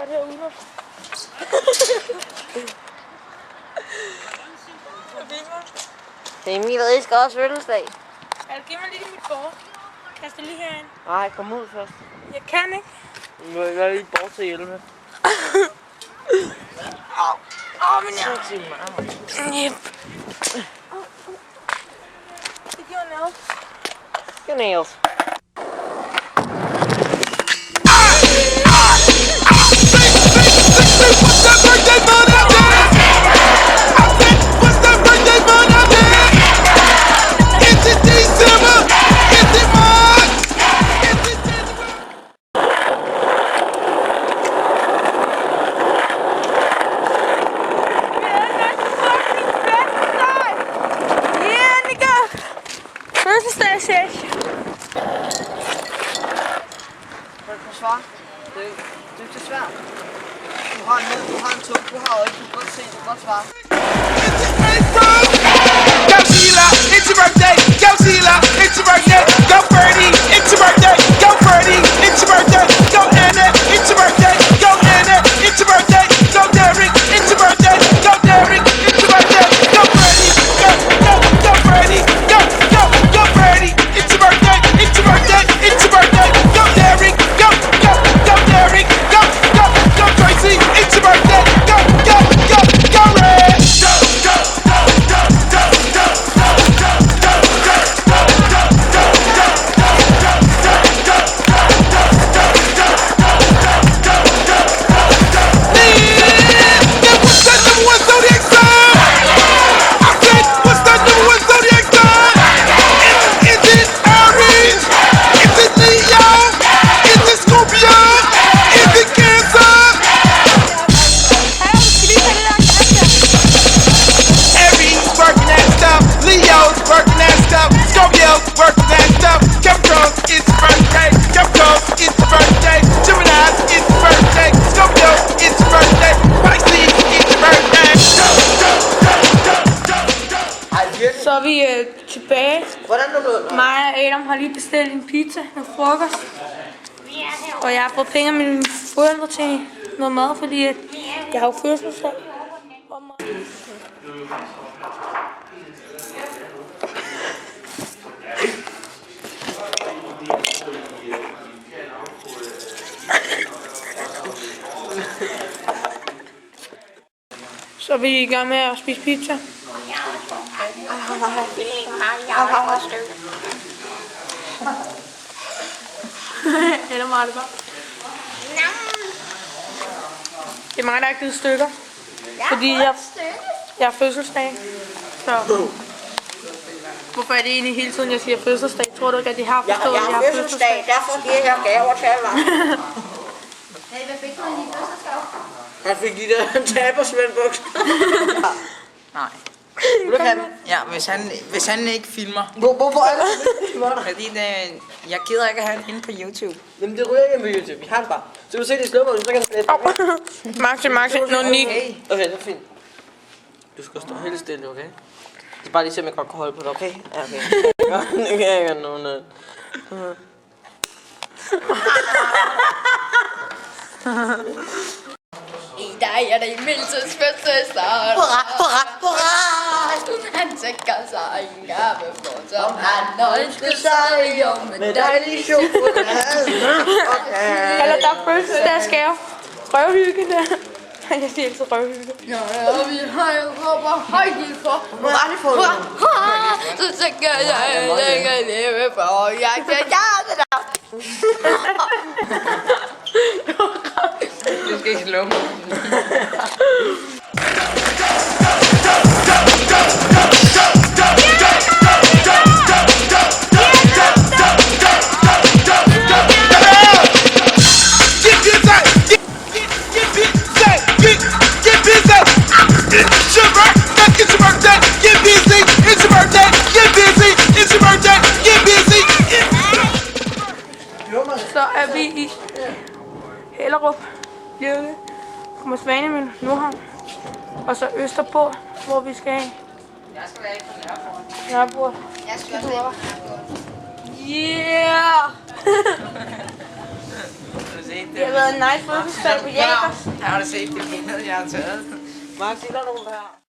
Det er Emil Rigsgaards fødselsdag. Giv mig lige mit kort. Kast det lige herind. Nej, kom ud først. Jeg kan ikke. Nu er jeg lige bort til hjælpe. Men jeg... Yep. Det giver nails. Your nails. Svar. Det er ikke så svært. Du har en mund, du har en tunge, du har øjne, du kan godt se, du kan godt svare. Go Sheila, it's your birthday. Go Sheila, it's your birthday. Go Birdie, it's your birthday. Go Birdie, it's your birthday. Go Anna, it's your birthday. Go Anna, it's your birthday. Go Derek, it's your birthday. Go Derek, it's your birthday. Go Birdie, go Birdie. Go Birdie, it's your birthday. It's your birthday. It's your birthday. Go Derek, go Derek. Go Tracy, it's your birthday. Go Red. Så er vi tilbage. Hvordan er du? Mig og Adam har lige bestilt en pizza med frokost. Og jeg har fået penge af mine forældre til noget mad, fordi jeg har jo fødselsdag. Så er vi i gang med at spise pizza. Eller meget det bare. Det er mig, der har givet stykker. Fordi jeg har fødselsdag. Så. Hvorfor er det egentlig hele tiden, jeg siger fødselsdag? Tror du ikke, at de har forstået, at jeg har fødselsdag? Derfor giver jeg gaver til alle. Hey, hvad fik du i din fødselsdag? Han fik de der tabersvendbukser. Nej. Vil du have dem? Ja, hvis han ikke filmer. Hvorfor er det? Fordi jeg gider ikke at have den inde på YouTube. Jamen det ryger ikke på YouTube, vi har den bare. Så du se det i slummer, så kan du slet. Maxi, noget nik. Okay, det er fint. Du skal stå helt stille, okay? Så bare lige se, om jeg godt kan holde på det, okay? Ja, okay. Nu kan jeg ikke have nogen. I dag er det Emils fødselsdag. Hurra, hurra, hurra! Han tænker sig en gave for, som han ønsker sig jo med dejlig chokolade. Okay. Eller der er fødselsdagsgave. Røvhygge der. Jeg siger altid røvhygge. Ja, vi har jo råber højt i for. Så tænker jeg, at jeg kan leve for, jeg kan gøre det der. Du skal ikke slå mig. Så er vi i Hellerup. Kommer Svanemølle, Nordhavn. Og så Østerport, hvor vi skal hen. Jeg skal være ikke på Nørreport. Nørreport. Jeg skal også være Yeah! Du kan se, Det har været en nice fødselsdag på Jægers. Jeg har da set det billede, jeg har taget. Max, der er nogen der